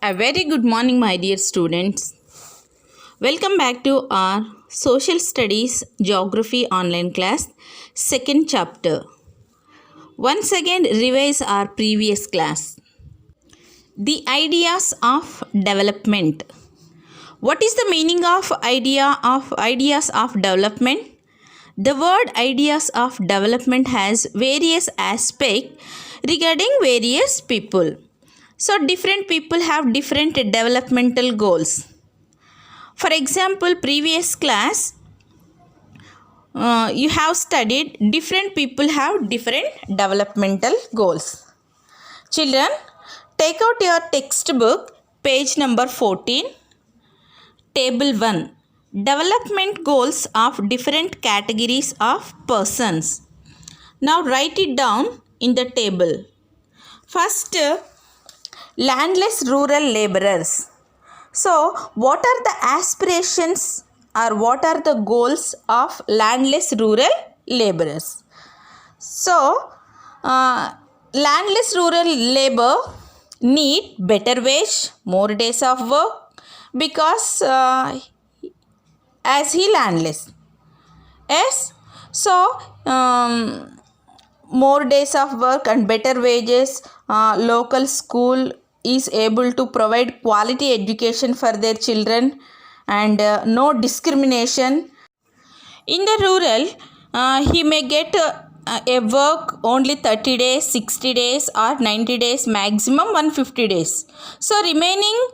A very good morning, my dear students. Welcome back to our Social Studies Geography online class, second chapter. Once again, revise our previous class. The ideas of development. What is the meaning of ideas of development? The word ideas of development has various aspects regarding various people. So, different people have different developmental goals. For example, previous class, you have studied different people have different developmental goals. Children, take out your textbook, page number 14, table 1. Development goals of different categories of persons. Now write it down in the table. First, landless rural laborers. So, what are the aspirations or what are the goals of landless rural laborers? So, landless rural labor need better wage, more days of work because as he landless. Yes, so more days of work and better wages, local school is able to provide quality education for their children and no discrimination. In the rural, he may get a work only 30 days, 60 days or 90 days, maximum 150 days. So remaining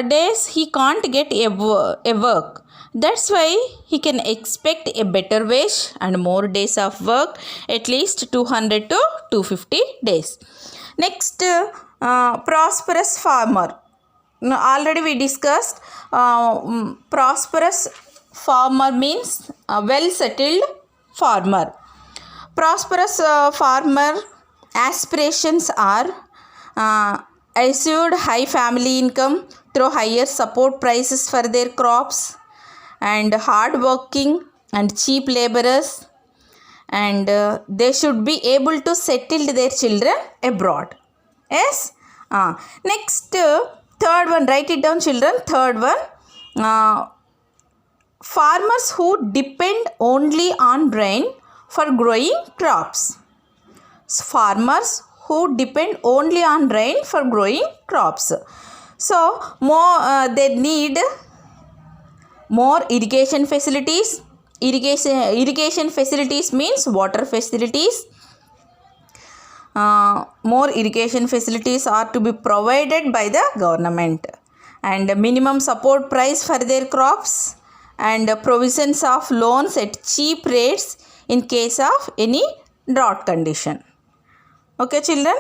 days he can't get a work. That's why he can expect a better wage and more days of work, at least 200 to 250 days. Next, prosperous farmer. Now, already we discussed prosperous farmer means a well settled farmer. Prosperous farmer aspirations are assured high family income through higher support prices for their crops and hard working and cheap laborers, and they should be able to settle their children abroad. Yes. Next, third one, write it down children. Third one, farmers who depend only on rain for growing crops. Farmers who depend only on rain for growing crops. So, they need more irrigation facilities. Irrigation facilities means water facilities. More irrigation facilities are to be provided by the government, and minimum support price for their crops and provisions of loans at cheap rates in case of any drought condition. Okay children.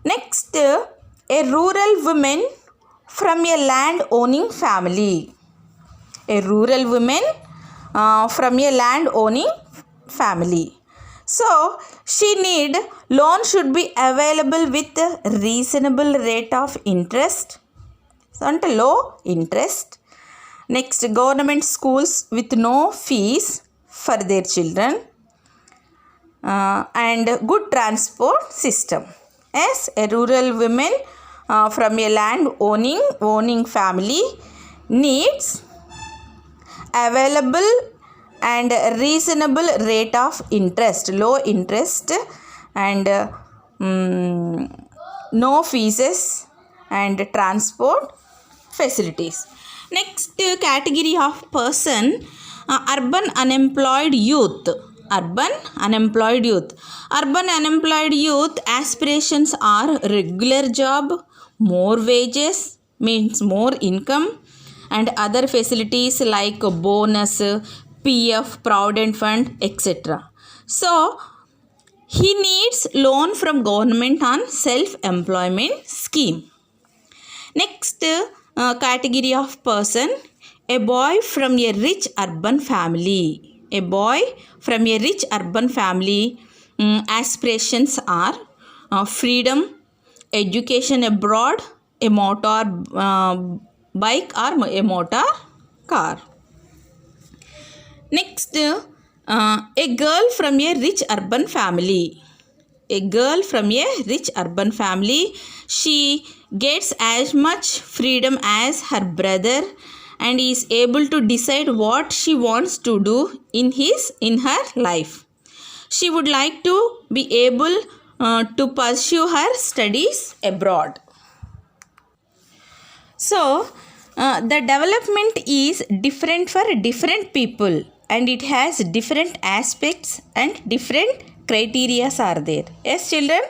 Next, a rural woman from a land owning family. A rural woman from a land owning family. So, she need loan should be available with a reasonable rate of interest, not low interest. Next, government schools with no fees for their children and good transport system. As a rural woman from a land owning family needs available and reasonable rate of interest, low interest and no fees and transport facilities. Next category of person, urban unemployed youth. Urban unemployed youth. Urban unemployed youth aspirations are regular job, more wages means more income and other facilities like bonus, PF, Provident Fund, etc. So, he needs loan from government on self-employment scheme. Next category of person, a boy from a rich urban family. A boy from a rich urban family aspirations are freedom, education abroad, a motor bike or a motor car. Next, a girl from a rich urban family. A girl from a rich urban family, she gets as much freedom as her brother and is able to decide what she wants to do in her life. She would like to be able to pursue her studies abroad. So, the development is different for different people and it has different aspects and different criteria are there. Yes, children?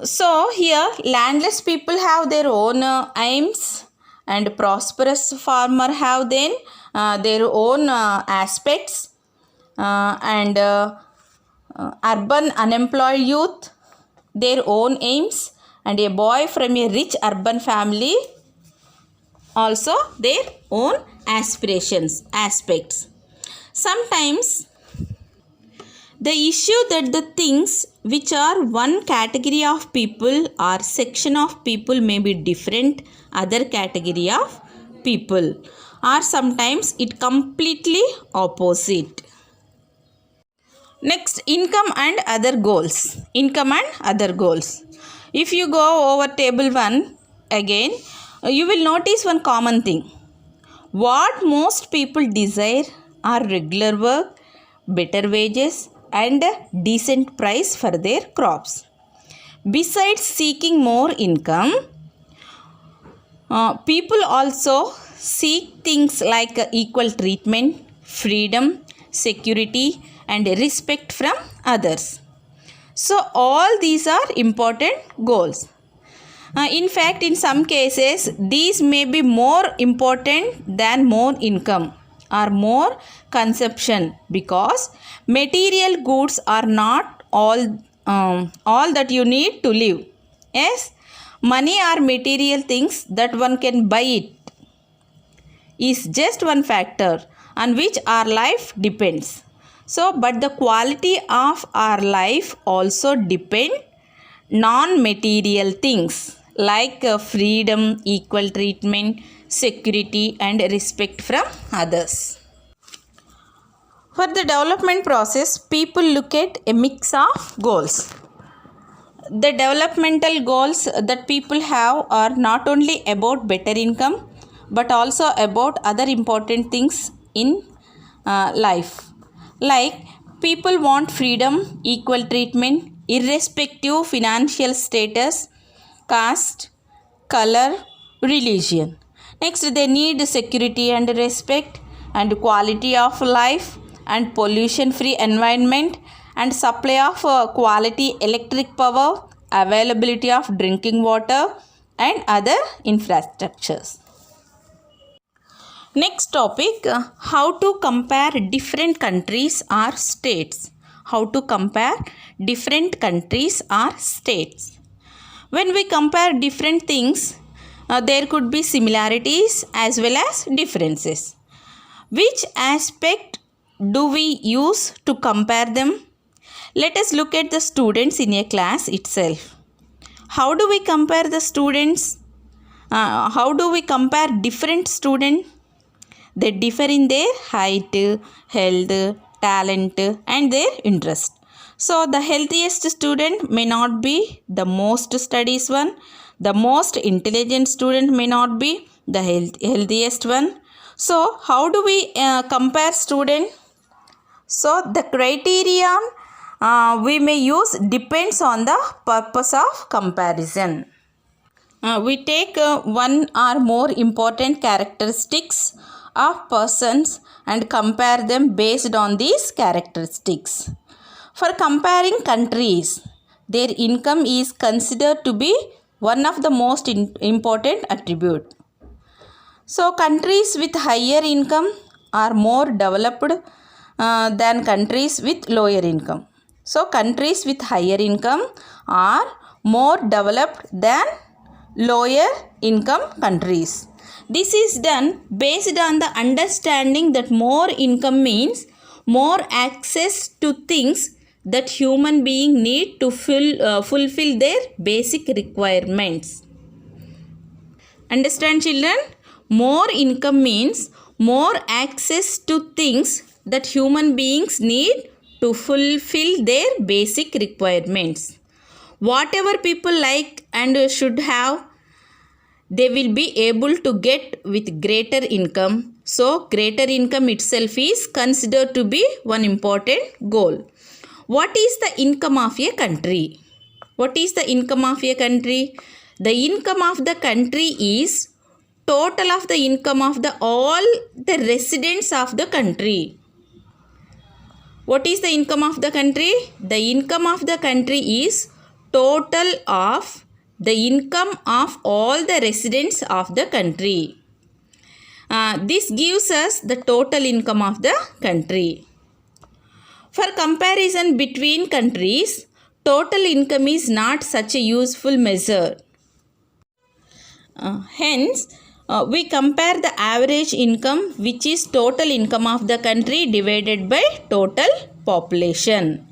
So here landless people have their own aims and prosperous farmer have then their own aspects and urban unemployed youth their own aims and a boy from a rich urban family also their own aspects. Sometimes the issue that the things which are one category of people or section of people may be different other category of people or sometimes it completely opposite. Next, income and other goals. Income and other goals. If you go over table 1 again, you will notice one common thing. What most people desire are regular work, better wages and a decent price for their crops. Besides seeking more income, people also seek things like equal treatment, freedom, security and respect from others. So all these are important goals. In fact, in some cases, these may be more important than more income or more consumption because material goods are not all that you need to live. Yes, money or material things that one can buy it is just one factor on which our life depends. So, but the quality of our life also depend non-material things like freedom, equal treatment, security and respect from others. For the development process, people look at a mix of goals. The developmental goals that people have are not only about better income but also about other important things in life. Like people want freedom, equal treatment, irrespective financial status, caste, color, religion. Next, they need security and respect and quality of life and pollution-free environment and supply of quality electric power, availability of drinking water and other infrastructures. Next topic, how to compare different countries or states. How to compare different countries or states. When we compare different things, there could be similarities as well as differences. Which aspect do we use to compare them? Let us look at the students in a class itself. How do we compare the students? How do we compare different students? They differ in their height, health, talent and their interest. So, the healthiest student may not be the most studies one. The most intelligent student may not be the healthiest one. So, how do we compare student? So, the criterion we may use depends on the purpose of comparison. We take one or more important characteristics of persons and compare them based on these characteristics. For comparing countries, their income is considered to be one of the most important attribute. So, countries with higher income are more developed than countries with lower income. So, countries with higher income are more developed than lower income countries. This is done based on the understanding that more income means more access to things that human beings need to fulfill their basic requirements. Understand, children? More income means more access to things that human beings need to fulfill their basic requirements. whatever people like and should have, they will be able to get with greater income. So greater income itself is considered to be one important goal. What is the income of a country? What is the income of a country? The income of the country is total of the income of the all the residents of the country. What is the income of the country? The income of the country is total of the income of all the residents of the country. This gives us the total income of the country. For comparison between countries, total income is not such a useful measure. Hence, we compare the average income, which is total income of the country divided by total population.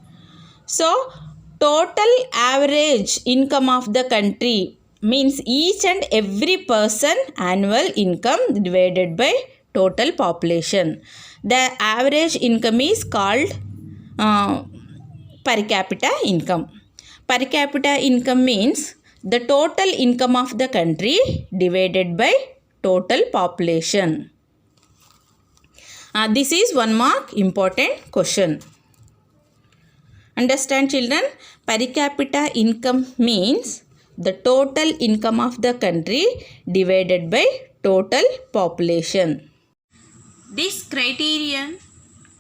So, total average income of the country means each and every person annual income divided by total population. The average income is called per capita income. Per capita income means the total income of the country divided by total population. This is one mark important question. Understand, children? Per capita income means the total income of the country divided by total population. This criterion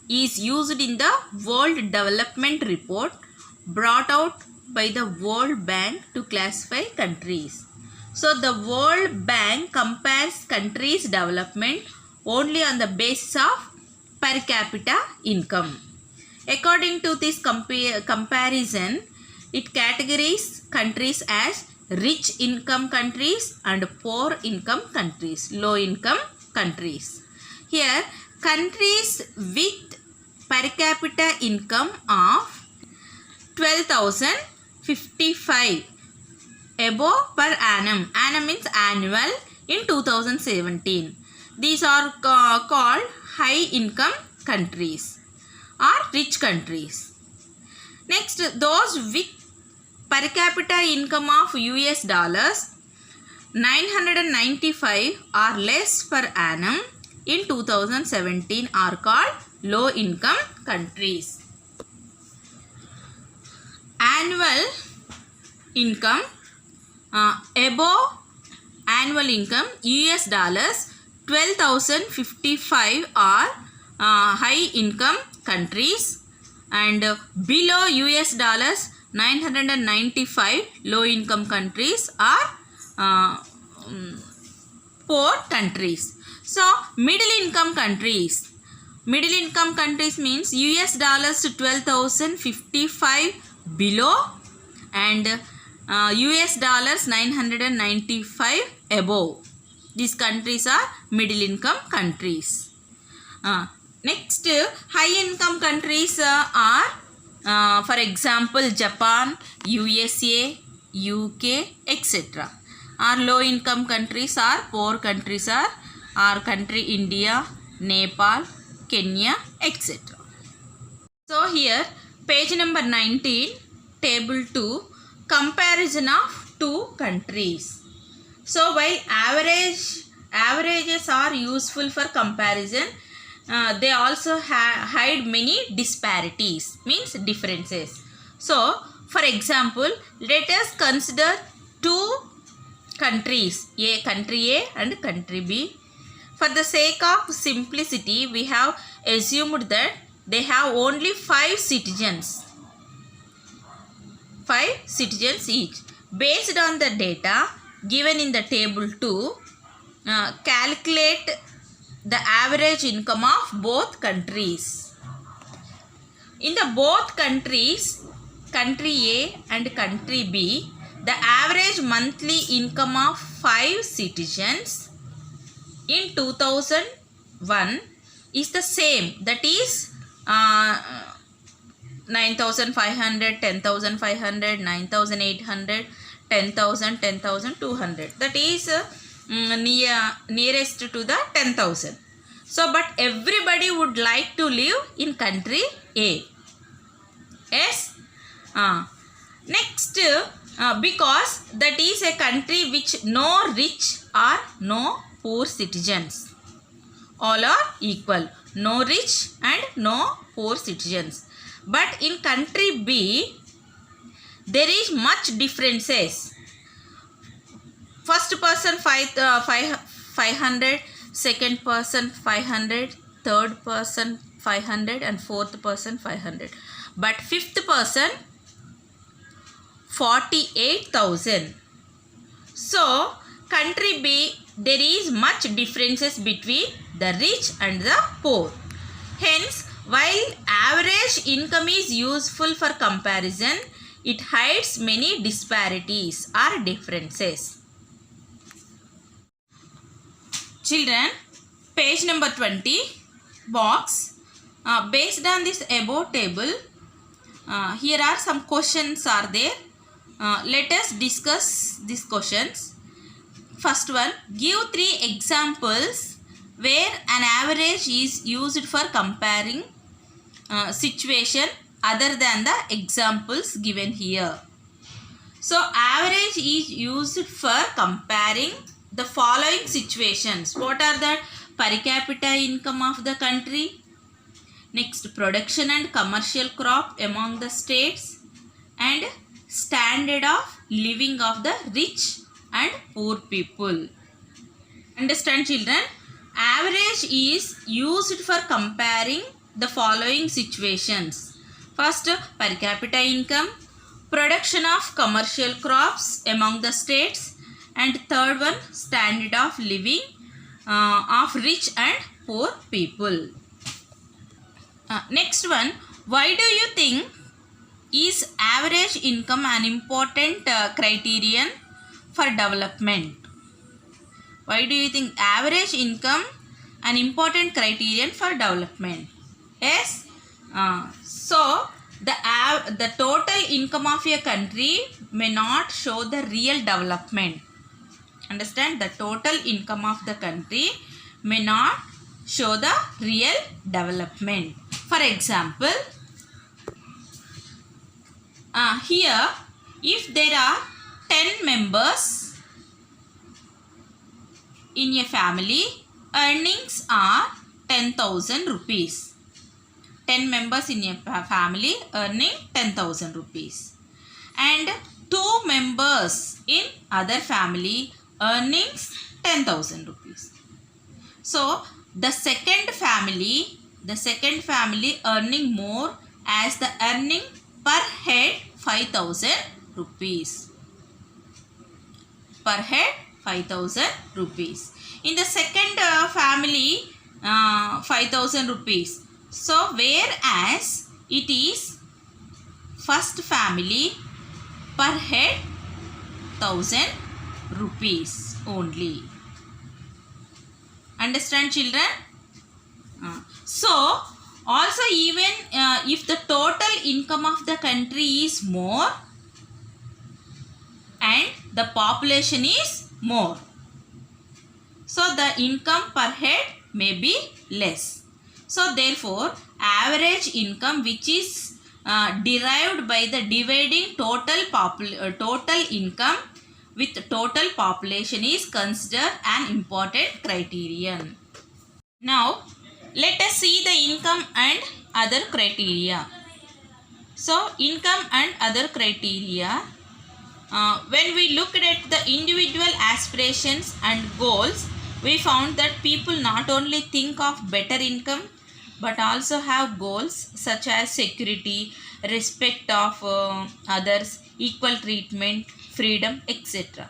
is used in the World Development Report brought out by the World Bank to classify countries. So the World Bank compares countries' development only on the basis of per capita income. According to this comparison, it categorizes countries as rich income countries and poor income countries, low income countries. Here, countries with per capita income of 12,055 above per annum. Annum means annual in 2017. These are called high income countries or rich countries. Next, those with per capita income of US dollars 995 or less per annum in 2017 are called low income countries. Annual income above annual income US dollars 12,055 are high income countries, and below US dollars 995 low income countries are poor countries. So middle income countries means US dollars 12,055 below and US dollars 995 above. These countries are middle income countries. Next, high income countries are for example Japan, USA, UK, etc. Our low income countries are poor countries are our country India, Nepal, Kenya, etc. So here page number 19, table 2, comparison of two countries. So while averages are useful for comparison, they also hide many disparities, means differences. So for example, let us consider two countries, country A and country B. For the sake of simplicity, we have assumed that they have only 5 citizens each. Based on the data given in the table 2, calculate the average income of both countries. In the both countries, country A and country B, the average monthly income of 5 citizens in 2001 is the same, that is 9,500, 10,500, 9,800, 10,000, 10,200. That is nearest to the 10,000. So, but everybody would like to live in country A. Yes. Next, because that is a country which no rich or no poor citizens. All are equal. No rich and no poor citizens. But in country B, there is much differences. First person 500, second person 500, third person 500 and fourth person 500. But fifth person 48,000. So country B, there is much differences between the rich and the poor. Hence, while average income is useful for comparison, it hides many disparities or differences. Children, page number 20, box. Based on this above table, here are some questions are there. Let us discuss these questions. First one, give 3 examples where an average is used for comparing situation other than the examples given here. So, average is used for comparing the following situations. What are the per capita income of the country? Next, production and commercial crop among the states, and standard of living of the rich and poor people. Understand, children? Average is used for comparing the following situations. First, per capita income, production of commercial crops among the states, and third one, standard of living of rich and poor people. Next one, why do you think is average income an important criterion for development? Why do you think average income an important criterion for development? Yes. So the total income of a country may not show the real development. Understand? The total income of the country may not show the real development. For example, here if there are 10 members in a family, earnings are 10,000 rupees. 10 members in a family earning 10,000 rupees. And 2 members in other family earnings 10,000 rupees. So the second family earning more as the earning per head 5,000 rupees. Per head 5,000 rupees. In the second family 5,000 rupees. So whereas it is first family per head 1,000 rupees only. Understand, children? So also even if the total income of the country is more and the population is more, so the income per head may be less. So therefore average income, which is derived by the dividing total income with total population, is considered an important criterion. Now let us see the income and other criteria. So income and other criteria, when we looked at the individual aspirations and goals, we found that people not only think of better income but also have goals such as security, respect of others, equal treatment, freedom, etc.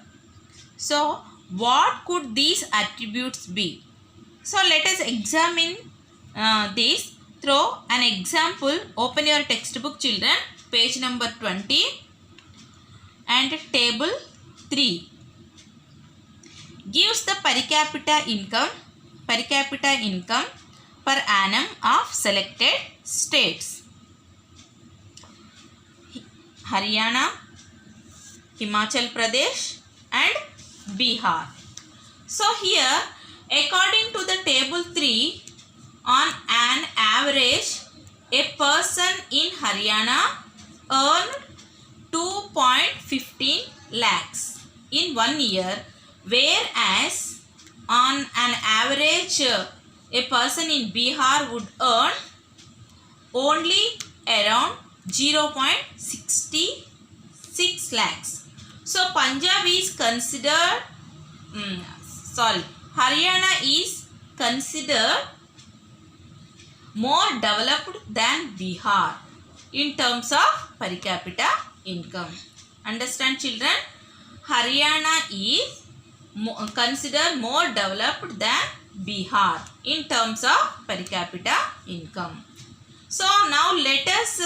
So what could these attributes be? So let us examine this through an example. Open your textbook, children, page number 20 and table 3. Gives the per capita income per annum of selected states: Haryana, Himachal Pradesh and Bihar. So here, according to the table 3, on an average, a person in Haryana earned 2.15 lakhs in 1 year, whereas on an average a person in Bihar would earn only around 0.66 lakhs. So Punjab is considered, Haryana is considered more developed than Bihar in terms of per capita income. Understand, children? Haryana is considered more developed than Bihar in terms of per capita income. So now let us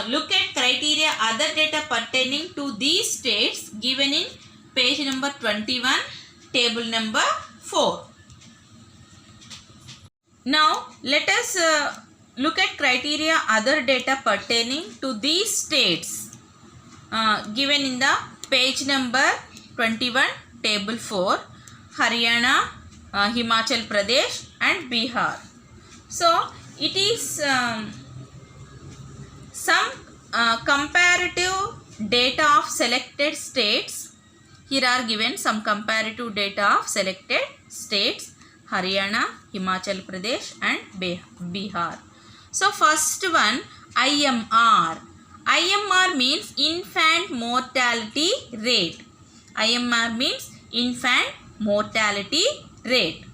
look at criteria other data pertaining to these states given in page number 21, table number 4. Now let us look at criteria other data pertaining to these states given in the page number 21, table 4, Haryana, Himachal Pradesh and Bihar. So it is some comparative data of selected states. Here are given some comparative data of selected states, Haryana, Himachal Pradesh and Bihar. So first one, IMR. IMR means infant mortality rate. IMR means infant mortality rate.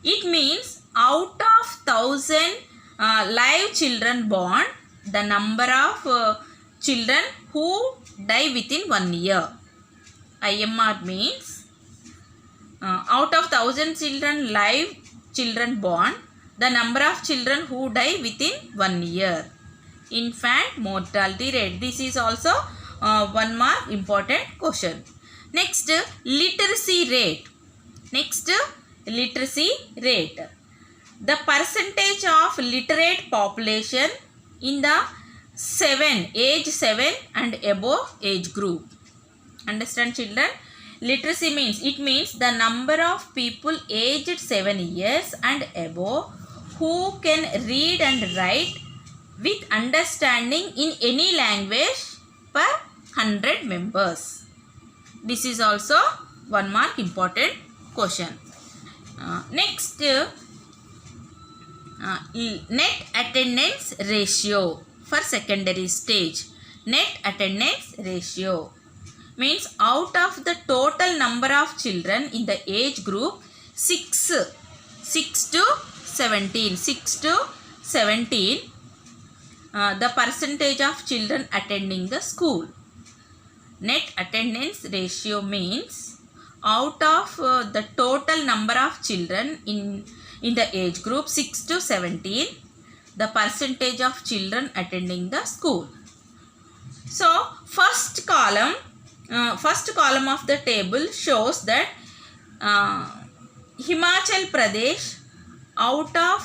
It means out of 1000 live children born, the number of children who die within 1 year. IMR means out of 1000 live children born, the number of children who die within 1 year. Infant mortality rate. This is also one more important question. Next, literacy rate. Next, literacy rate. The percentage of literate population in the age 7 and above age group. Understand, children? Literacy means, it means the number of people aged 7 years and above who can read and write with understanding in any language per 100 members. This is also one mark important question. Next, net attendance ratio for secondary stage. Net attendance ratio means out of the total number of children in the age group 6 to 17, the percentage of children attending the school. Net attendance ratio means out of the total number of children in the age group 6 to 17, the percentage of children attending the school. So first column of the table shows that Himachal Pradesh, out of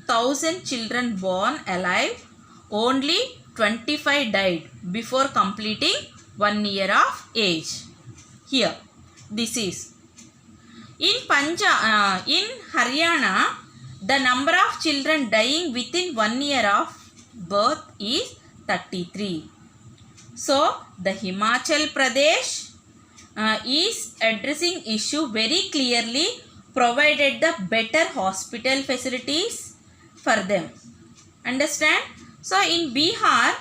1000 children born alive, only 25 died before completing 1 year of age. Here, this is. In Haryana, the number of children dying within 1 year of birth is 33. So, the Himachal Pradesh is addressing issue very clearly, provided the better hospital facilities for them. Understand? So, in Bihar,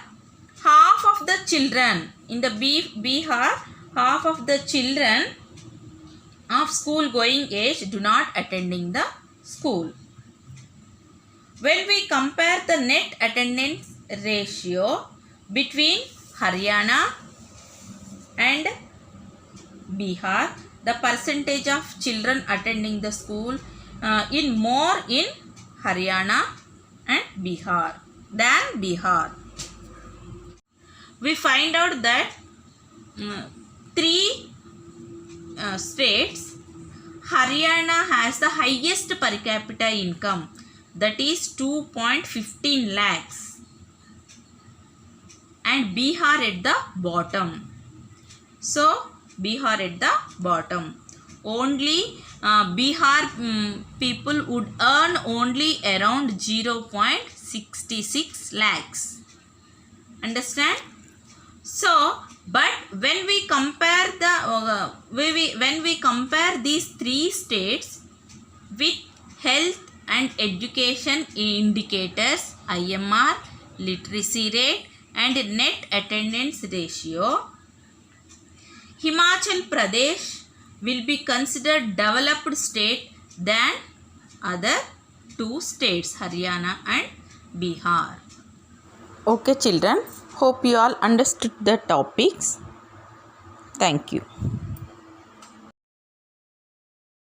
half of the children, in the Bihar, half of the children of school going age do not attending the school. When we compare the net attendance ratio between Haryana and Bihar, the percentage of children attending the school in Haryana and Bihar than Bihar. We find out that three states, Haryana has the highest per capita income, that is 2.15 lakhs, and Bihar at the bottom. So Bihar at the bottom. Only Bihar people would earn only around 0.66 lakhs. Understand? So But when we compare these three states with health and education indicators, IMR, literacy rate and net attendance ratio, Himachal Pradesh will be considered developed state than other two states, Haryana and Bihar. Okay children, hope you all understood the topics. Thank you.